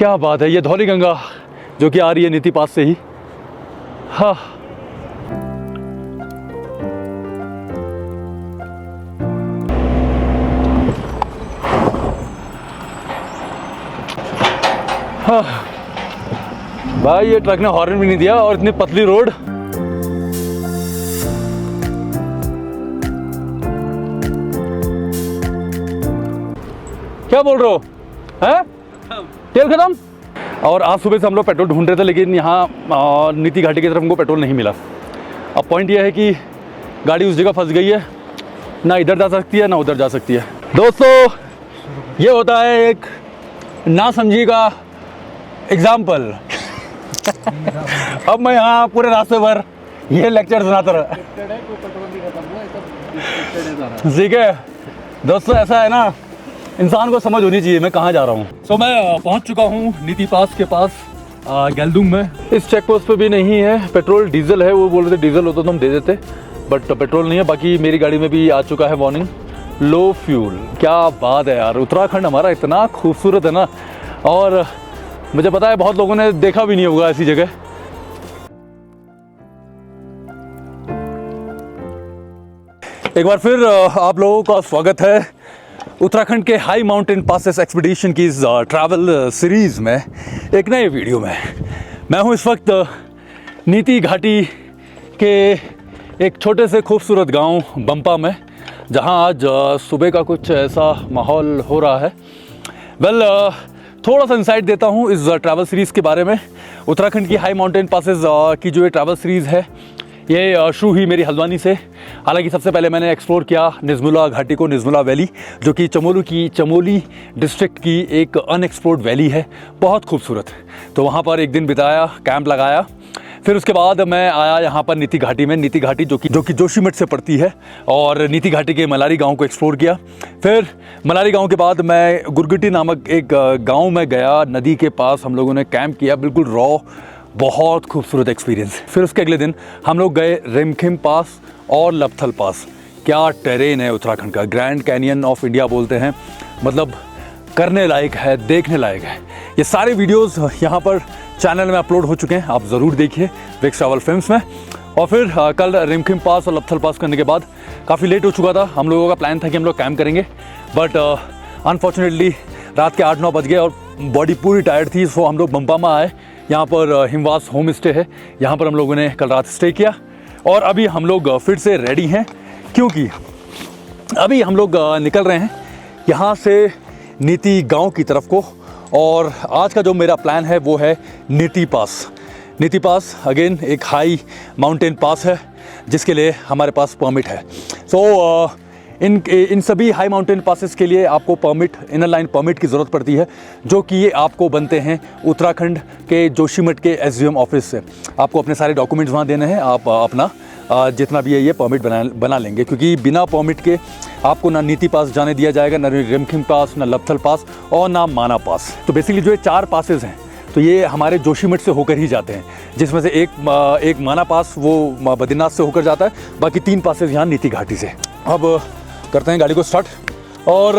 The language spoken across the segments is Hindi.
क्या बात है, ये धौली गंगा जो कि आ रही है नीति पास से ही। हाँ हाँ भाई, ये ट्रक ने हॉर्न भी नहीं दिया और इतनी पतली रोड। क्या बोल रहे हो हैं? तेल खत्म। और आज सुबह से हम लोग पेट्रोल ढूंढ रहे थे, लेकिन यहाँ नीति घाटी की तरफ हमको पेट्रोल नहीं मिला। अब पॉइंट ये है कि गाड़ी उस जगह फंस गई है, ना इधर जा सकती है ना उधर जा सकती है। दोस्तों, ये होता है एक ना समझी का एग्जाम्पल। अब मैं यहाँ पूरे रास्ते भर ये लेक्चर सुनाता रहा। ठीक है दोस्तों, ऐसा है ना, इंसान को समझ होनी चाहिए मैं कहाँ जा रहा हूँ। तो मैं पहुँच चुका हूँ नीति पास के पास गैलदुंग में। इस चेक पोस्ट पे भी नहीं है पेट्रोल, डीजल है। वो बोल रहे थे डीजल होता तो हम दे देते, बट पेट्रोल नहीं है। बाकी मेरी गाड़ी में भी आ चुका है वार्निंग, लो फ्यूल। क्या बात है यार, उत्तराखंड हमारा इतना खूबसूरत है ना, और मुझे पता है बहुत लोगों ने देखा भी नहीं होगा ऐसी जगह। एक बार फिर आप लोगों का स्वागत है उत्तराखंड के हाई माउंटेन पासेस एक्सपीडिशन की इस ट्रैवल सीरीज़ में, एक नए वीडियो में। मैं हूं इस वक्त नीति घाटी के एक छोटे से खूबसूरत गांव बंपा में, जहां आज सुबह का कुछ ऐसा माहौल हो रहा है। वेल, थोड़ा सा इंसाइट देता हूं इस ट्रैवल सीरीज़ के बारे में। उत्तराखंड की हाई माउंटेन पासेस की जो ये ट्रैवल सीरीज़ है, ये शुरू हुई मेरी हल्द्वानी से। हालांकि सबसे पहले मैंने एक्सप्लोर किया निज़मुला घाटी को, निज़मुला वैली, जो कि चमोली डिस्ट्रिक्ट की एक अनएक्सप्लोर्ड वैली है, बहुत खूबसूरत। तो वहाँ पर एक दिन बिताया, कैंप लगाया। फिर उसके बाद मैं आया यहाँ पर नीति घाटी में। नीति घाटी जो कि जोशीमठ से पड़ती है, और नीति घाटी के मलारी गांव को एक्सप्लोर किया। फिर मलारी गांव के बाद मैं गुरगुटी नामक एक गांव में गया, नदी के पास हम लोगों ने कैंप किया, बिल्कुल रॉ, बहुत खूबसूरत एक्सपीरियंस। फिर उसके अगले दिन हम लोग गए रिमखिम पास और लपथल पास। क्या टेरेन है उत्तराखंड का, ग्रैंड कैनियन ऑफ इंडिया बोलते हैं, मतलब करने लायक है, देखने लायक है। ये सारे वीडियोस यहाँ पर चैनल में अपलोड हो चुके हैं, आप ज़रूर देखिए विक्स ट्रैवल फिल्म्स में। और फिर कल रिमखिम पास और लपथल पास करने के बाद काफ़ी लेट हो चुका था। हम लोगों का प्लान था कि हम लोग कैंप करेंगे, बट अनफॉर्चुनेटली रात के 8-9 बज गए और बॉडी पूरी टायर्ड थी। सो हम लोग बंपा में आए। यहाँ पर हिमवास होम स्टे है, यहाँ पर हम लोगों ने कल रात स्टे किया। और अभी हम लोग फिर से रेडी हैं, क्योंकि अभी हम लोग निकल रहे हैं यहाँ से नीति गांव की तरफ को। और आज का जो मेरा प्लान है वो है नीति पास। नीति पास अगेन एक हाई माउंटेन पास है, जिसके लिए हमारे पास परमिट है। सो इन सभी हाई माउंटेन पासेस के लिए आपको परमिट, इनर लाइन परमिट की ज़रूरत पड़ती है, जो कि ये आपको बनते हैं उत्तराखंड के जोशीमठ के एसडीएम ऑफिस से। आपको अपने सारे डॉक्यूमेंट्स वहाँ देने हैं, आप अपना जितना भी है ये परमिट बना लेंगे, क्योंकि बिना परमिट के आपको ना नीति पास जाने दिया जाएगा, ना रिमखिम पास, ना लपथल पास और ना माना पास। तो बेसिकली जो ये 4 पासेस हैं, तो ये हमारे जोशीमठ से होकर ही जाते हैं, जिसमें से एक माना पास वो बद्रीनाथ से होकर जाता है, बाकी 3 पासेस यहाँ नीति घाटी से। अब करते हैं गाड़ी को स्टार्ट। और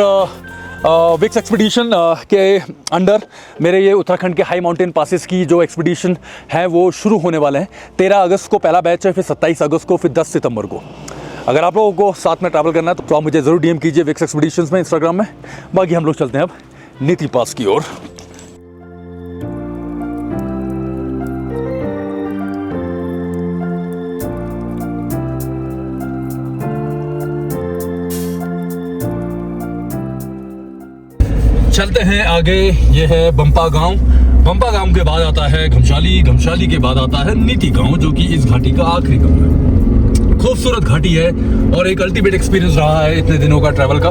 विक्स एक्सपीडिशन के अंडर मेरे ये उत्तराखंड के हाई माउंटेन पासेस की जो एक्सपीडिशन है वो शुरू होने वाले हैं। 13 अगस्त को पहला बैच है, फिर 27 अगस्त को, फिर 10 सितंबर को। अगर आप लोगों को साथ में ट्रैवल करना है तो आप मुझे ज़रूर डीएम कीजिए विक्स एक्सपीडिशंस में, इंस्टाग्राम में। बाकी हम लोग चलते हैं अब नीति पास की ओर। चलते हैं आगे। ये है बंपा गांव। बंपा गांव के बाद आता है घमशाली, घमशाली के बाद आता है नीति गांव, जो कि इस घाटी का आखिरी गांव है। खूबसूरत घाटी है और एक अल्टीमेट एक्सपीरियंस रहा है इतने दिनों का ट्रैवल का।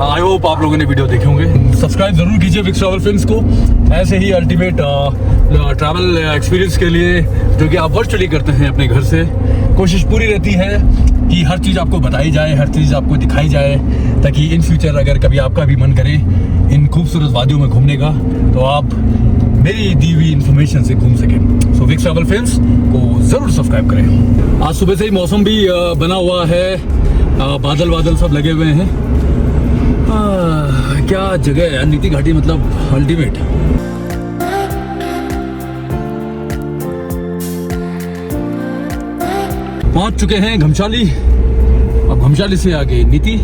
आई होप आप लोगों ने वीडियो देखे होंगे। सब्सक्राइब जरूर कीजिए विक्स ट्रैवल फिल्म्स को, ऐसे ही अल्टीमेट ट्रैवल एक्सपीरियंस के लिए, जो कि आप वर्चुअली करते हैं अपने घर से। कोशिश पूरी रहती है कि हर चीज़ आपको बताई जाए, हर चीज़ आपको दिखाई जाए, ताकि इन फ्यूचर अगर कभी आपका भी मन करे इन खूबसूरत वादियों में घूमने का, तो आप मेरी दी हुई इन्फॉर्मेशन से घूम सकें। सो विक्स ट्रैवल फिल्म्स को ज़रूर सब्सक्राइब करें। आज सुबह से ही मौसम भी बना हुआ है, बादल बादल सब लगे हुए हैं। क्या जगह है यार नीति घाटी, मतलब अल्टीमेट। पहुंच चुके हैं घमशाली। अब घमशाली से आगे नीति।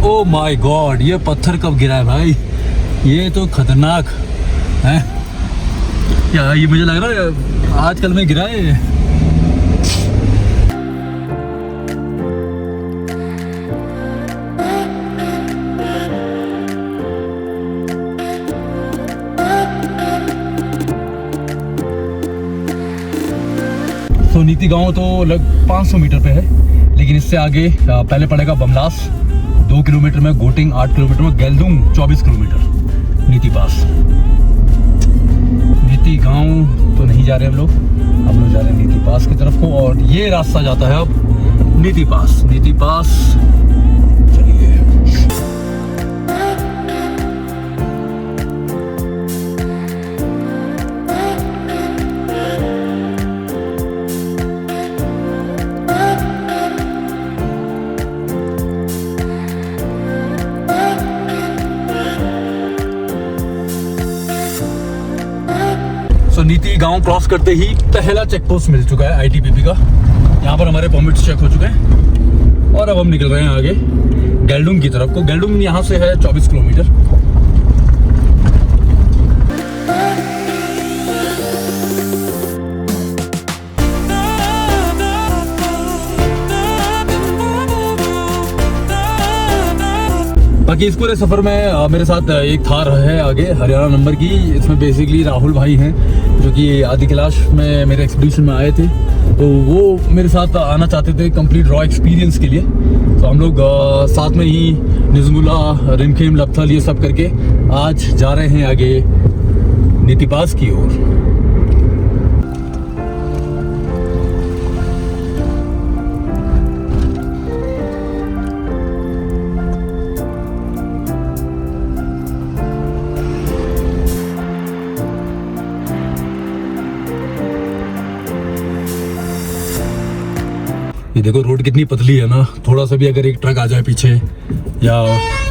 ओ माय गॉड, ये पत्थर कब गिरा है भाई, ये तो खतरनाक है। क्या ये मुझे लग रहा है आजकल में गिरा है। तो नीति गांव तो लगभग 500 मीटर पे है, लेकिन इससे आगे पहले पड़ेगा बमलास 2 किलोमीटर में, गोटिंग 8 किलोमीटर में, गेल्दुंग 24 किलोमीटर, नीति पास। नीति गांव तो नहीं जा रहे हम लोग जा रहे हैं नीति पास की तरफ को, और ये रास्ता जाता है अब नीति पास। नीति पास चलिए। नीति गांव क्रॉस करते ही पहला चेक पोस्ट मिल चुका है आईटीबीपी का। यहाँ पर हमारे परमिट्स चेक हो चुके हैं और अब हम निकल रहे हैं आगे गेल्डुंग की तरफ को। गेल्डुंग यहाँ से है 24 किलोमीटर। बाकी इस पूरे सफ़र में मेरे साथ एक थार है आगे, हरियाणा नंबर की। इसमें बेसिकली राहुल भाई हैं जो कि आदि कैलाश में मेरे एक्सपीडिशन में आए थे, तो वो मेरे साथ आना चाहते थे कंप्लीट रॉ एक्सपीरियंस के लिए। तो हम लोग साथ में ही निज़मुला, रिमखेम, लपथल ये सब करके आज जा रहे हैं आगे नीति पास की ओर। ये देखो रोड कितनी पतली है ना, थोड़ा सा भी अगर एक ट्रक आ जाए पीछे या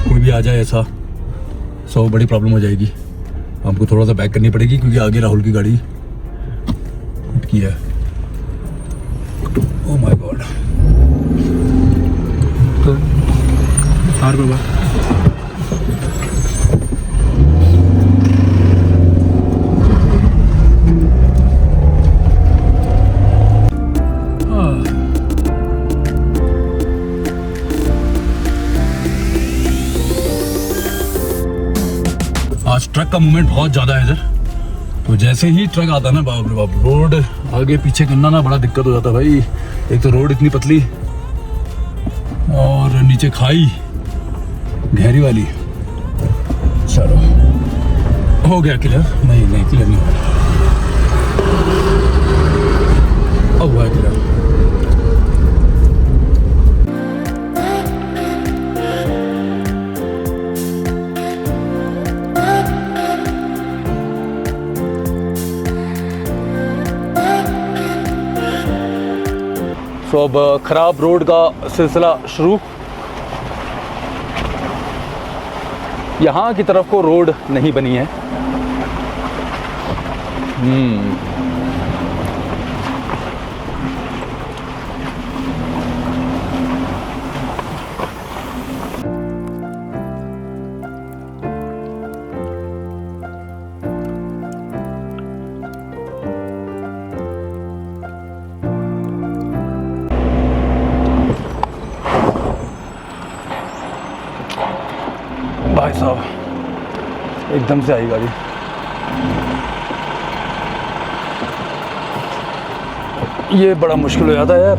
कोई भी आ जाए ऐसा, सो बड़ी प्रॉब्लम हो जाएगी। हमको थोड़ा सा बैक करनी पड़ेगी क्योंकि आगे राहुल की गाड़ी की है। Oh my God. तो हार बाबा आज ट्रक का मूवमेंट बहुत ज़्यादा है इधर, तो जैसे ही ट्रक आता ना, बाप रे बाप, रोड आगे पीछे करना ना बड़ा दिक्कत हो जाता भाई। एक तो रोड इतनी पतली और नीचे खाई गहरी वाली। चलो हो गया क्लियर? नहीं क्लियर नहीं हुआ, अब हुआ क्लियर। तो अब खराब रोड का सिलसिला शुरू। यहाँ की तरफ को रोड नहीं बनी है। भाई साहब एकदम से आई गाड़ी। ये बड़ा मुश्किल हो जाता है यार,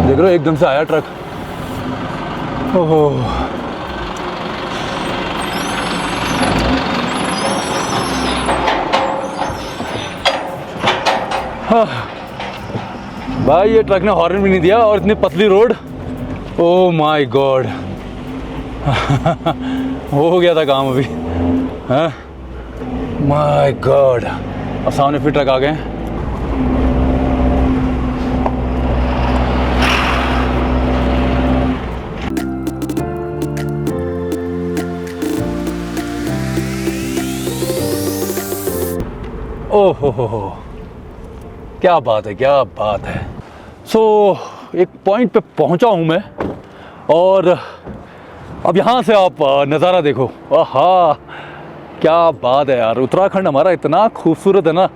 देख रहे हो एकदम से आया ट्रक। ओहो हाँ भाई, ये ट्रक ने हॉर्न भी नहीं दिया और इतनी पतली रोड। ओह माय गॉड हो गया था काम अभी। हाँ माय गॉड, अब सामने फिर ट्रक आ गए। ओह हो, क्या बात है, क्या बात है। सो एक पॉइंट पे पहुंचा हूं मैं और अब यहाँ से आप नज़ारा देखो। आहा, क्या बात है यार। उत्तराखंड हमारा इतना खूबसूरत है ना,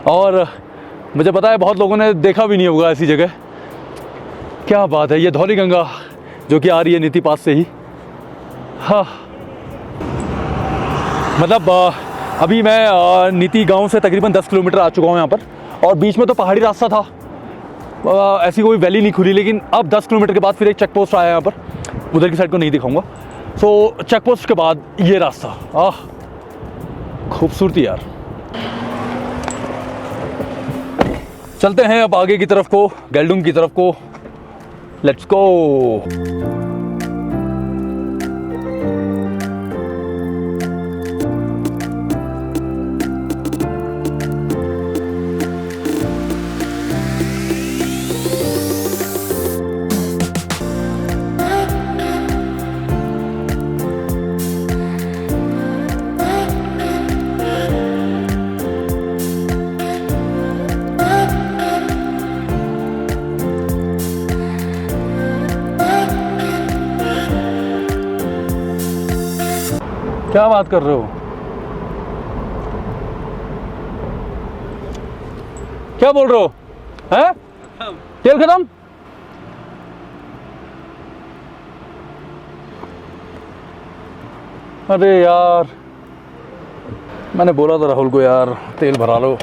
और मुझे पता है बहुत लोगों ने देखा भी नहीं होगा ऐसी जगह। क्या बात है। ये धौली गंगा जो कि आ रही है नीति पास से ही। हाँ, मतलब अभी मैं नीति गांव से तकरीबन 10 किलोमीटर आ चुका हूँ यहाँ पर, और बीच में तो पहाड़ी रास्ता था, ऐसी कोई वैली नहीं खुली। लेकिन अब 10 किलोमीटर के बाद फिर एक चेक पोस्ट आया यहाँ पर, उधर की साइड को नहीं दिखाऊंगा। सो चेक पोस्ट के बाद ये रास्ता, खूबसूरती यार। चलते हैं अब आगे की तरफ को, गेल्डुंग की तरफ को। Let's go. क्या बात कर रहे हो? क्या बोल रहे हो? हैं? तेल खत्म? अरे यार, मैंने बोला था राहुल को यार तेल भरा लो।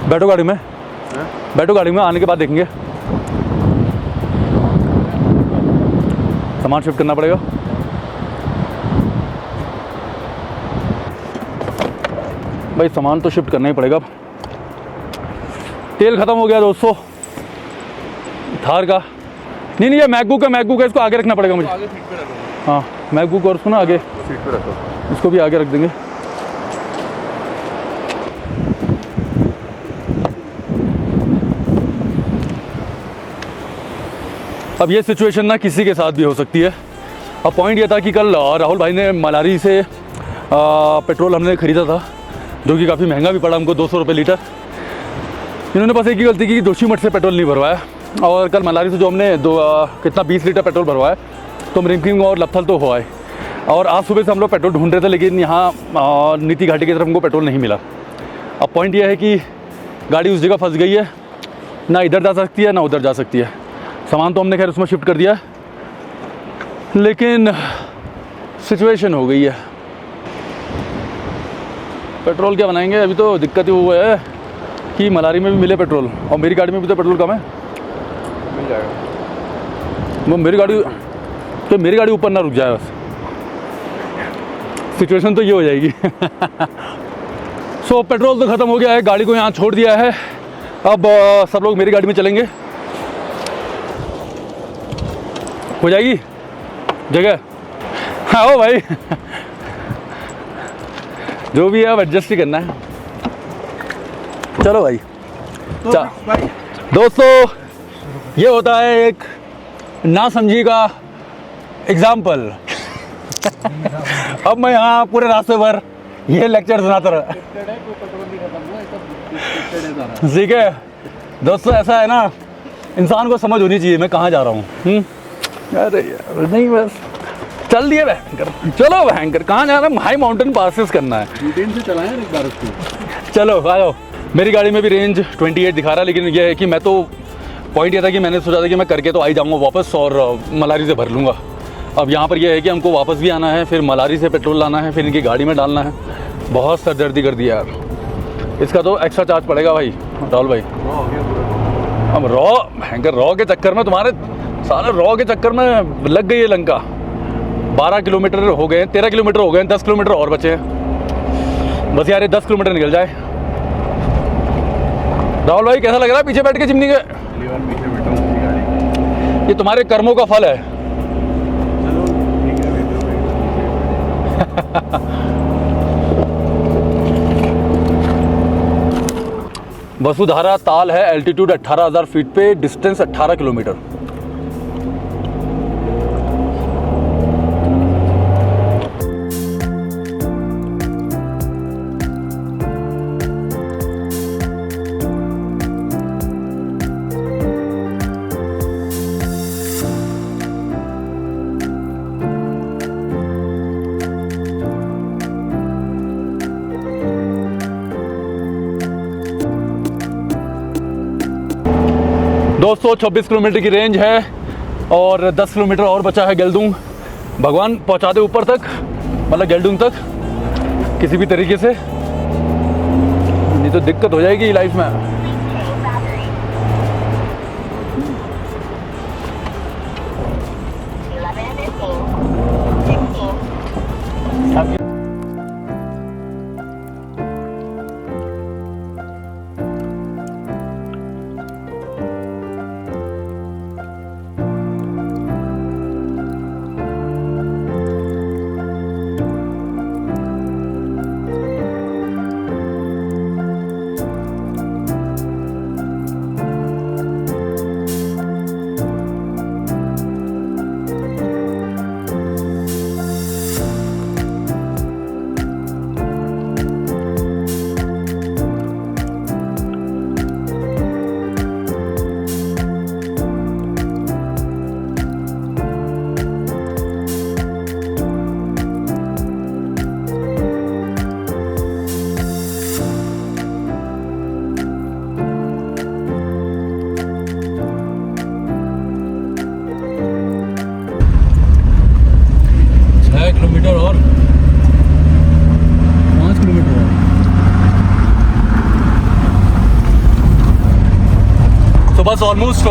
बैठो गाड़ी में। बैठो गाड़ी में, आने के बाद देखेंगे। सामान शिफ्ट करना पड़ेगा। भाई सामान तो शिफ्ट करना ही पड़ेगा। तेल खत्म हो गया दोस्तों थार का। नहीं ये मैकबुक है, इसको आगे रखना पड़ेगा मुझे। हाँ, मैकबुक और उसको ना आगे सीट पे रखो, इसको भी आगे रख देंगे। अब ये सिचुएशन ना किसी के साथ भी हो सकती है। अब पॉइंट ये था कि कल राहुल भाई ने मलारी से पेट्रोल हमने ख़रीदा था, जो कि काफ़ी महंगा भी पड़ा हमको, 200 रुपये लीटर। इन्होंने बस एक ही गलती की कि जोशीमठ से पेट्रोल नहीं भरवाया, और कल मलारी से जो हमने 20 लीटर पेट्रोल भरवाया, तो रिमकिंग और लपथल तो हुआ है। और आज सुबह से हम लोग पेट्रोल ढूंढ रहे थे, लेकिन यहाँ नीति घाटी की तरफ हमको पेट्रोल नहीं मिला। अब पॉइंट ये है कि गाड़ी उस जगह फंस गई है, ना इधर जा सकती है ना उधर जा सकती है। सामान तो हमने खैर उसमें शिफ्ट कर दिया है, लेकिन सिचुएशन हो गई है। पेट्रोल क्या बनाएंगे? अभी तो दिक्कत ही वो है कि मलारी में भी मिले पेट्रोल, और मेरी गाड़ी में भी तो पेट्रोल कम है। मिल जाएगा वो मेरी गाड़ी ऊपर ना रुक जाए बस। सिचुएशन तो ये हो जाएगी। सो पेट्रोल तो ख़त्म हो गया है, गाड़ी को यहाँ छोड़ दिया है। अब सब लोग मेरी गाड़ी में चलेंगे। हो जाएगी जगह? हाँ ओ भाई। जो भी है अब एडजस्ट ही करना है। चलो भाई। दोस्तों, ये होता है एक ना समझी का एग्जाम्पल। अब मैं यहाँ पूरे रास्ते भर ये लेक्चर सुनाता रहा। ठीक है दोस्तों, ऐसा है ना, इंसान को समझ होनी चाहिए मैं कहाँ जा रहा हूँ। अरे यार नहीं, बस चल दिए भयंकर। चलो भयंकर, कहाँ जाना है? हाई माउंटेन पासेस करना है। से चलाएं एक बार उसको। चलो आ जाओ। मेरी गाड़ी में भी रेंज 28 दिखा रहा है, लेकिन ये है कि मैं तो पॉइंट ये था कि मैंने सोचा था कि मैं करके तो आ ही जाऊँगा वापस, और मलारी से भर लूँगा। अब यहाँ पर यह है कि हमको वापस भी आना है, फिर मलारी से पेट्रोल लाना है, फिर इनकी गाड़ी में डालना है। बहुत सरदर्दी कर दिया यार। इसका तो एक्स्ट्रा चार्ज पड़ेगा भाई राहुल भाई। अब रॉ के चक्कर में, तुम्हारे सारे रॉ के चक्कर में लग गई है लंका। 12 किलोमीटर हो गए, 13 किलोमीटर हो गए, 10 किलोमीटर और बचे हैं। बस यार ये 10 किलोमीटर निकल जाए। राहुल भाई कैसा लग रहा है पीछे बैठ के चिमनी के? ये तुम्हारे कर्मों का फल है। वसुधारा ताल है, एल्टीट्यूड 18,000 फीट पे, डिस्टेंस 18 किलोमीटर। 226 किलोमीटर की रेंज है और 10 किलोमीटर और बचा है गेल्डुंग। भगवान पहुंचा दे ऊपर तक, मतलब गेल्डुंग तक किसी भी तरीके से, नहीं तो दिक्कत हो जाएगी लाइफ में। किलोमीटर और 5 किलोमीटर और। तो बस ऑलमोस्ट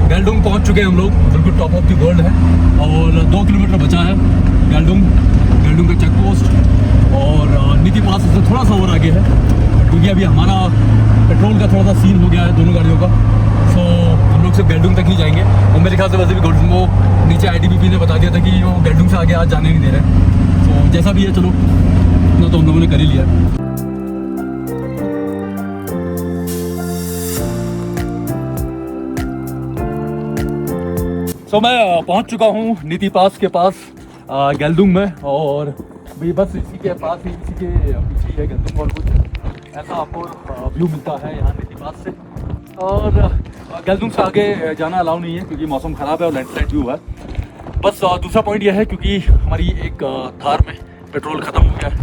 गेल्डुंग पहुंच चुके हैं हम लोग, बिल्कुल टॉप ऑफ द वर्ल्ड है और 2 किलोमीटर बचा है गेल्डुंग का चेक पोस्ट और नीति पास से थोड़ा सा और आगे है, क्योंकि अभी हमारा पेट्रोल का थोड़ा सा सीन हो गया है दोनों गाड़ियों का। सो हम लोग सिर्फ गेल्डुंग तक ही जाएंगे और मेरे ख्याल से वैसे भी गेल्डुंग को नीचे ITBP ने बता दिया था कि वो गेल्डुंग से आगे आज जाने नहीं दे रहे। तो जैसा भी है चलो, इतना तो हम लोगों ने कर ही लिया। सो मैं पहुंच चुका हूं नीति पास के पास गेल्डुंग में और भी बस इसी के पास ही, इसी के पीछे ही है गेल्डुंग और कुछ ऐसा आपको व्यू मिलता है यहाँ नीति पास से। और गेल्डुंग से आगे जाना अलाउ नहीं है क्योंकि मौसम ख़राब है और लैंडस्लाइड व्यू है। बस दूसरा पॉइंट यह है क्योंकि हमारी एक थार में पेट्रोल ख़त्म हो गया है।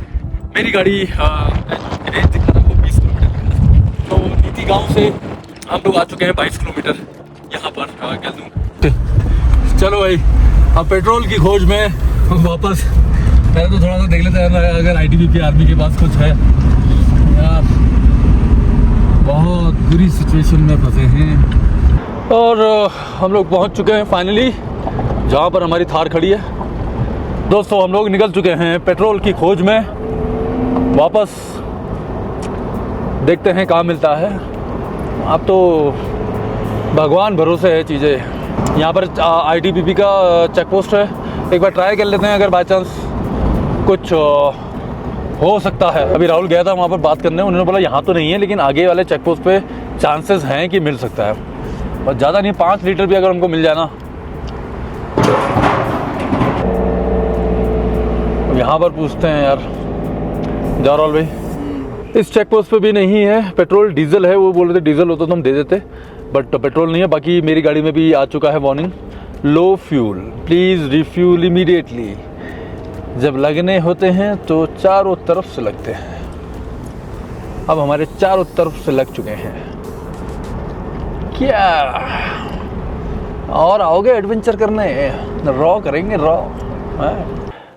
मेरी गाड़ी रेंज दिखा रहा है 20 किलोमीटर, तो नीति गांव से हम लोग आ चुके हैं 22 किलोमीटर यहाँ पर गेल्डुंग। चलो भाई, अब पेट्रोल की खोज में वापस पहले तो थोड़ा सा देख लेते हैं अगर ITBP आर्मी के पास कुछ है। यार बहुत बुरी सिचुएशन में फंसे हैं और हम लोग पहुंच चुके हैं फाइनली जहां पर हमारी थार खड़ी है। दोस्तों हम लोग निकल चुके हैं पेट्रोल की खोज में वापस, देखते हैं कहाँ मिलता है। अब तो भगवान भरोसे है चीज़ें। यहाँ पर ITBP का चेक पोस्ट है, एक बार ट्राई कर लेते हैं अगर बाई चांस कुछ हो सकता है। अभी राहुल गया था वहाँ पर बात करने, उन्होंने बोला यहाँ तो नहीं है लेकिन आगे वाले चेक पोस्ट पे चांसेस हैं कि मिल सकता है, और ज़्यादा नहीं 5 लीटर भी अगर हमको मिल जाए ना। यहाँ पर पूछते हैं यार जा राहुल भाई, इस चेक पोस्ट पे भी नहीं है पेट्रोल, डीजल है। वो बोल रहे थे डीजल होता तो हम दे देते, बट पेट्रोल नहीं है। बाकी मेरी गाड़ी में भी आ चुका है warning, low fuel, please refuel immediately. जब लगने होते हैं तो चारों तरफ से लगते हैं। अब हमारे चारों तरफ से लग चुके हैं। क्या और आओगे एडवेंचर करने? रॉ करेंगे रॉ।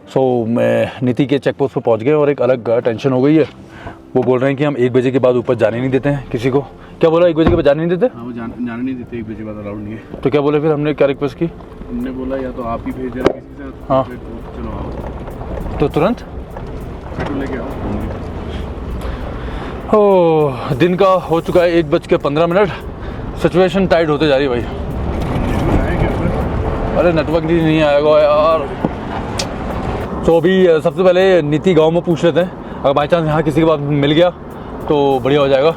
सो मैं नीति के चेक पोस्ट पर पहुँच गए और एक अलग टेंशन हो गई है। वो बोल रहे हैं कि हम 1 बजे के बाद ऊपर जाने नहीं देते हैं किसी को। क्या बोला, 1 बजे के बाद जाने नहीं देते? हाँ, वो जाने नहीं देते, 1 बजे बाद अलाउड नहीं है। तो क्या बोले फिर? हमने क्या रिक्वेस्ट की? हमने बोला या तो आप ही भेज देना किसी से, हाँ तो चलो आओ, तो तुरंत पेट्रोल लेके आओ। ओह, दिन का हो चुका है 1:15। सिचुएशन टाइट होते जा रही है भाई। अरे नेटवर्क नहीं आएगा यार। तो अभी सबसे पहले नीति गांव में पूछ लेते हैं, अगर बाई चांस यहाँ किसी के पास मिल गया तो बढ़िया हो जाएगा,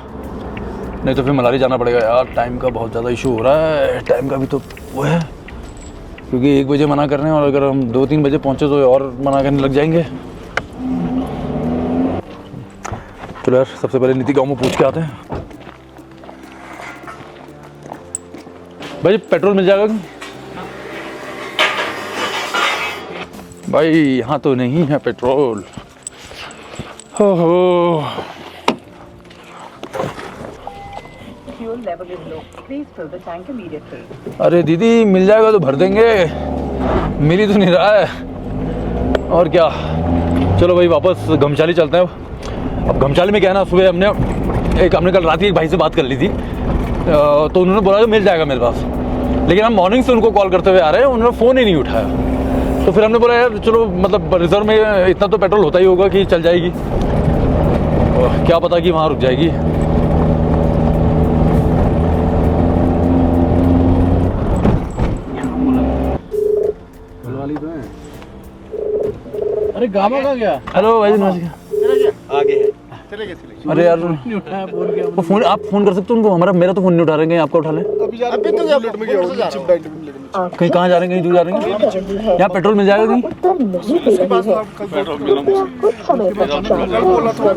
नहीं तो फिर मनाली जाना पड़ेगा यार। टाइम का बहुत ज़्यादा इशू हो रहा है, टाइम का भी तो वो है, क्योंकि 1 बजे मना कर रहे हैं और अगर हम 2-3 बजे पहुँचे तो और मना करने लग जाएंगे। चलो यार, सबसे पहले नीति गांव में पूछ के आते हैं। भाई पेट्रोल मिल जाएगा भाई? यहाँ तो नहीं है पेट्रोल। हो level is low. Please fill the tank immediately. अरे दीदी मिल जाएगा तो भर देंगे, मिल ही तो नहीं रहा है। और क्या, चलो भाई वापस गमचाली चलते हैं। अब गमचाली में क्या है ना, सुबह हमने कल रात ही एक भाई से बात कर ली थी, तो उन्होंने बोला कि मिल जाएगा मेरे पास, लेकिन हम मॉर्निंग से उनको कॉल करते हुए आ रहे हैं, उन्होंने फ़ोन ही नहीं उठाया। तो फिर हमने बोला यार चलो, मतलब रिजर्व में इतना तो पेट्रोल होता ही होगा कि चल जाएगी, क्या पता कि वहाँ रुक जाएगी। वाली तो है। अरे गामा का गया। हेलो भाई नमस्कार। आगे है। चले गए। अरे यार नहीं उठाया, बोल गया। वो फ़ोन आप फ़ोन कर सकते हो उनको, मेरा तो फ़ोन नहीं उठा रहे हैं, आपका उठा लें। अभी तो बुलेट में गया, कहीं कहाँ जा रहे हैं, कहीं दूर जा रहे हैं? यहाँ पेट्रोल मिल जाएगा कहीं? उसके पास तो आप कल पेट्रोल मिला मुझे। कल बोला था।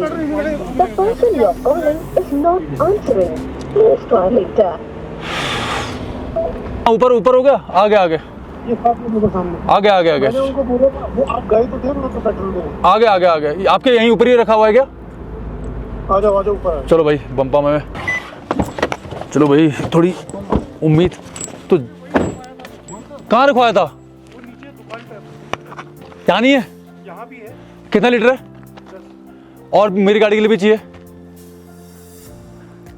The person you're calling is not answering. Please try later. ऊपर ऊपर हो गया, आगे आगे ये साथ में मेरे सामने आगे आगे आगे मैंने उनको बोला था, वो आप गए तो थे ना तो पेट्रोल दे। आगे आगे आगे आपके यहीं ऊपर ही रखा हुआ है क्या? आ जाओ ऊपर। चलो भाई बम्पा में, चलो भाई थोड़ी उम्मीद तो। कहाँ रखवाया था? यहाँ नहीं है? यहाँ भी है। कितना लीटर है? और मेरी गाड़ी के लिए भी चाहिए।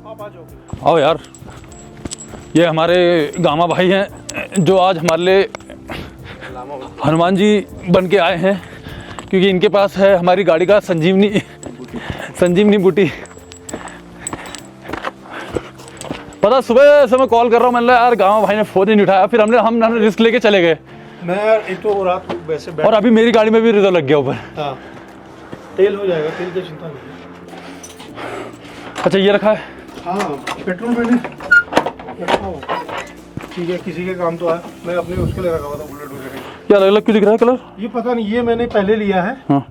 आप आ जाओगे। आओ यार, ये हमारे गामा भाई हैं जो आज हमारे लिए हनुमान जी बन के आए हैं, क्योंकि इनके पास है हमारी गाड़ी का संजीवनी बूटी। पता सुबह से मैं कॉल कर रहा हूँ, मैंने यार गामा भाई ने फ़ोन ही नहीं उठाया, फिर हमने रिस्क लेके चले गए। मैं एक तो रात को वैसे और अभी मेरी गाड़ी में भी रिजर्व लग गया ऊपर। हाँ, तेल हो जाएगा, तेल की चिंता नहीं। अच्छा ये रखा है? हाँ, पेट्रोल मैंने रखा हुआ। ठीक है, किसी के काम तो है। मैं अपने उसके लिए रखा हुआ था, बुलेट वगैरह। क्या अलग अलग क्यों दिख रहा है कलर? ये पता नहीं, ये मैंने पहले लिया है। हाँ।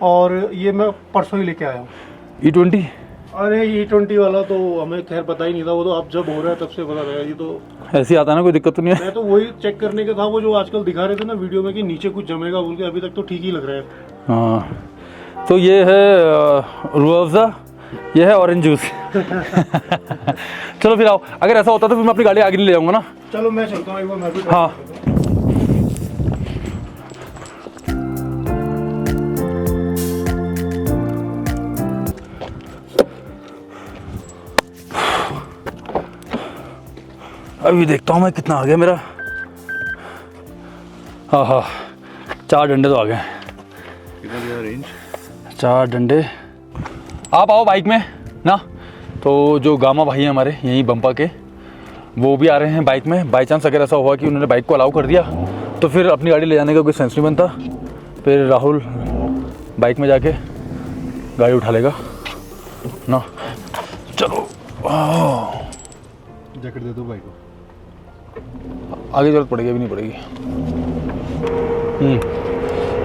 और ये मैं परसों ही लेके आया हूँ। E20? अरे E20 वाला तो हमें खैर पता ही नहीं था, वो तो अब जब हो रहा है तब से पता लगा। ये तो ऐसे ही आता है ना, कोई दिक्कत तो नहीं है? मैं तो वही चेक करने का था, वो जो आजकल दिखा रहे थे ना वीडियो में कि नीचे कुछ जमेगा बोल के, अभी तक तो ठीक ही लग रहा है। हाँ, तो ये है रूह अफ़ज़ा, ये है ऑरेंज जूस। चलो फिर आओ, अगर ऐसा होता तो फिर मैं अपनी गाड़ी आगे नहीं ले जाऊँगा ना। चलो मैं चलता हूँ एक बार, मैं भी। हाँ अभी देखता हूँ मैं कितना आ गया मेरा। हाँ हाँ, 4 डंडे तो आ गए। कितना दिया रेंज? 4 डंडे। आप आओ बाइक में ना, तो जो गामा भाई हैं हमारे यहीं बम्पा के, वो भी आ रहे हैं बाइक में। बाई चांस अगर ऐसा हुआ कि उन्होंने बाइक को अलाउ कर दिया तो फिर अपनी गाड़ी ले जाने का कोई सेंस नहीं बनता, फिर राहुल बाइक में जाके गाड़ी उठा लेगा ना। चलो जैकेट दे दो भाई को। आगे जरूरत पड़ेगी, अभी नहीं पड़ेगी।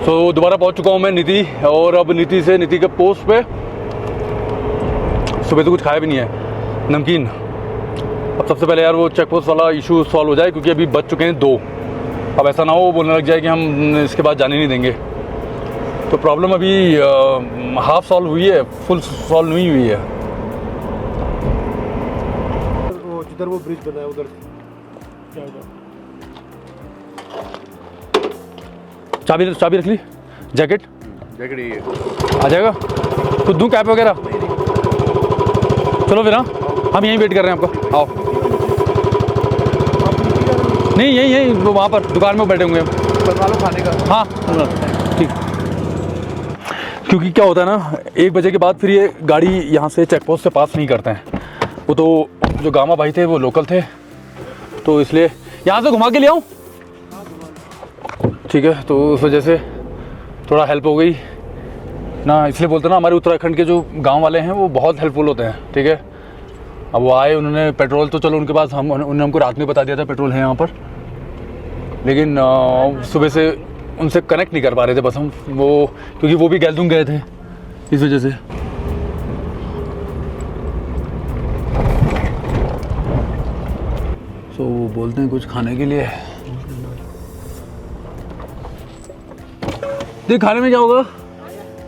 सो दोबारा पहुंच चुका हूं मैं नीति, और अब नीति के पोस्ट पे। सुबह तो कुछ खाया भी नहीं है, नमकीन। अब सबसे पहले यार वो चेक पोस्ट वाला इशू सॉल्व हो जाए, क्योंकि अभी बच चुके हैं 2। अब ऐसा ना हो वो बोलने लग जाए कि हम इसके बाद जाने नहीं देंगे। तो प्रॉब्लम अभी हाफ सॉल्व हुई है, फुल सॉल्व नहीं हुई है। वो जिधर वो ब्रिज बना है उधर जाएगा। चाबी रख ली? जैकेट जैकेट ये आ जाएगा? कुछ दूँ कैप वगैरह? चलो फिर हाँ, हम यहीं वेट कर रहे हैं आपका। आओ। नहीं यहीं वहाँ पर दुकान में बैठे होंगे। बनवा लो खाने का। हाँ ठीक। क्योंकि क्या होता है ना, 1 बजे के बाद फिर ये गाड़ी यहाँ से चेक पोस्ट से पास नहीं करते हैं। वो तो जो गामा भाई थे वो लोकल थे, तो इसलिए यहाँ से घुमा के ले आऊँ? ठीक है, तो उस वजह से थोड़ा हेल्प हो गई ना। इसलिए बोलते ना, हमारे उत्तराखंड के जो गांव वाले हैं वो बहुत हेल्पफुल होते हैं। ठीक है, अब वो आए, उन्होंने पेट्रोल तो चलो उनके पास, उन्होंने हमको रात में बता दिया था पेट्रोल है यहाँ पर, लेकिन सुबह से उनसे कनेक्ट नहीं कर पा रहे थे बस हम, वो क्योंकि वो भी गैलदुंग गए थे, इस वजह से। तो वो बोलते हैं कुछ खाने के लिए। देख खाने में क्या होगा,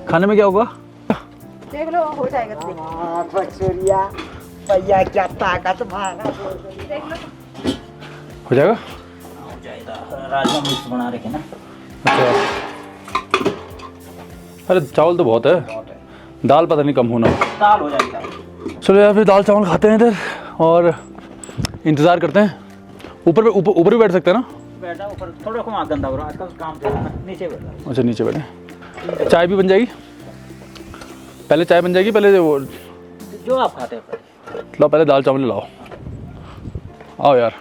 खाने में क्या होगा? देख लो हो जाएगा। भैया क्या ताकत मारा। हो जाएगा। हो जाएगा, राजमा मिक्स बना रखे ना। अच्छा, अरे चावल तो बहुत है, दाल पता नहीं कम होना। दाल हो जाएगी। चलो यार फिर दाल चावल खाते हैं इधर और इंतज़ार करते हैं। ऊपर भी बैठ सकते हैं ना? बैठा ऊपर, थोड़ा घुमा गंदा हो रहा है आजकल काम चल रहा है, नीचे बैठा। अच्छा नीचे बैठे। चाय भी बन जाएगी? पहले चाय बन जाएगी, पहले वो जो आप खाते हैं। लो पहले दाल चावल लाओ। आओ यार।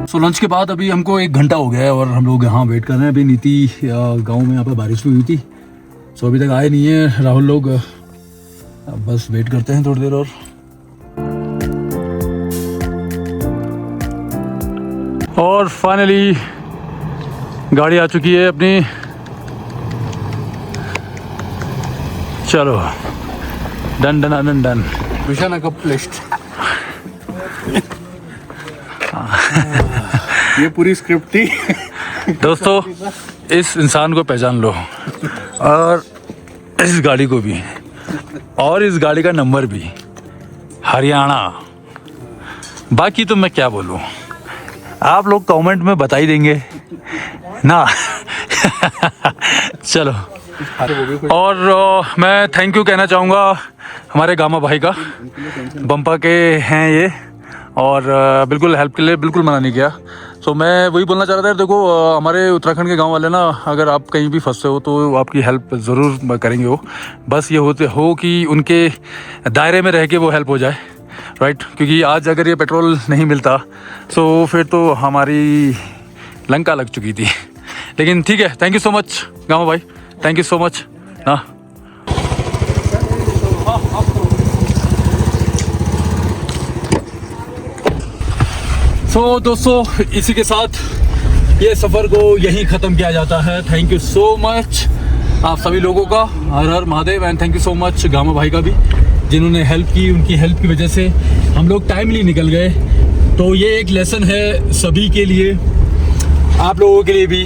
सो लंच के बाद अभी हमको 1 घंटा हो गया है और हम लोग यहाँ वेट कर रहे हैं। अभी नीति गांव में यहाँ पे बारिश भी हुई थी, सो अभी तक आए नहीं है राहुल लोग। अब बस वेट करते हैं थोड़ी देर और फाइनली गाड़ी आ चुकी है अपनी। चलो done done done done. Mission accomplished. ये पूरी स्क्रिप्ट थी। दोस्तों इस इंसान को पहचान लो और इस गाड़ी को भी, और इस गाड़ी का नंबर भी हरियाणा। बाकी तो मैं क्या बोलूँ, आप लोग कमेंट में बता ही देंगे ना। चलो और मैं थैंक यू कहना चाहूँगा हमारे गामा भाई का, बम्पा के हैं ये, और बिल्कुल हेल्प के लिए बिल्कुल मना नहीं किया। सो मैं वही बोलना चाह रहा था, देखो हमारे उत्तराखंड के गांव वाले ना, अगर आप कहीं भी फंसे हो तो आपकी हेल्प ज़रूर करेंगे वो। बस ये होते हो कि उनके दायरे में रह के वो हेल्प हो जाए, राइट? क्योंकि आज अगर ये पेट्रोल नहीं मिलता तो फिर तो हमारी लंका लग चुकी थी। लेकिन ठीक है, thank you so much Gama भाई, थैंक यू सो मच ना। तो दोस्तों इसी के साथ ये सफ़र को यहीं ख़त्म किया जाता है। थैंक यू सो मच आप सभी लोगों का, हर हर Mahadev. And thank you so much Gama भाई का भी, जिन्होंने हेल्प की। उनकी हेल्प की वजह से हम लोग टाइमली निकल गए। तो ये एक लेसन है सभी के लिए, आप लोगों के लिए भी,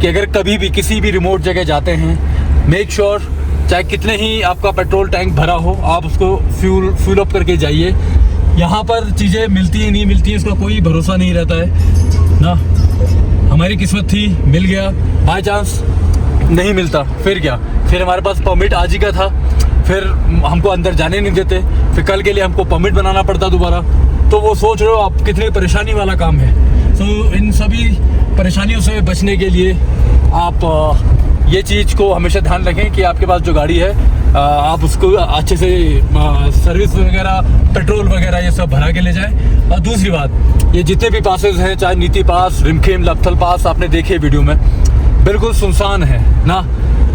कि अगर कभी भी किसी भी रिमोट जगह जाते हैं, मेक श्योर चाहे कितने ही आपका पेट्रोल टैंक भरा हो, आप उसको फ्यूल अप करके जाइए। यहाँ पर चीज़ें मिलती हैं नहीं मिलती हैं इसका कोई भरोसा नहीं रहता है ना। हमारी किस्मत थी, मिल गया। बाय चांस नहीं मिलता फिर क्या, फिर हमारे पास परमिट आज ही का था, फिर हमको अंदर जाने नहीं देते, फिर कल के लिए हमको परमिट बनाना पड़ता दोबारा। तो वो सोच रहे हो आप कितनी परेशानी वाला काम है। तो इन सभी परेशानियों से बचने के लिए आप ये चीज़ को हमेशा ध्यान रखें कि आपके पास जो गाड़ी है आप उसको अच्छे से सर्विस वगैरह, पेट्रोल वगैरह ये सब भरा के ले जाएं। और दूसरी बात, ये जितने भी पासेस हैं, चाहे नीति पास, रिमखेम, लपथल पास, आपने देखे वीडियो में, बिल्कुल सुनसान है ना।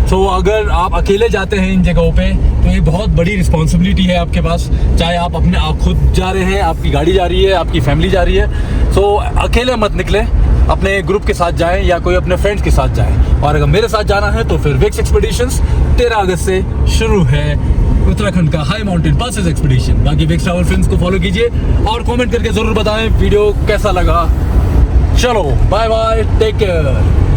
तो अगर आप अकेले जाते हैं इन जगहों पे तो ये बहुत बड़ी रिस्पॉन्सिबिलिटी है आपके पास। चाहे आप अपने आप खुद जा रहे हैं, आपकी गाड़ी जा रही है, आपकी फैमिली जा रही है, तो अकेले मत निकले, अपने ग्रुप के साथ जाएं या कोई अपने फ्रेंड्स के साथ जाएं। और अगर मेरे साथ जाना है तो फिर विक्स एक्सपीडिशंस 13 अगस्त से शुरू है उत्तराखंड का हाई माउंटेन पासेस एक्सपीडिशन। बाकी विक्स ट्रैवल फिल्म्स को फॉलो कीजिए और कमेंट करके ज़रूर बताएं वीडियो कैसा लगा। चलो बाय बाय, टेक केयर।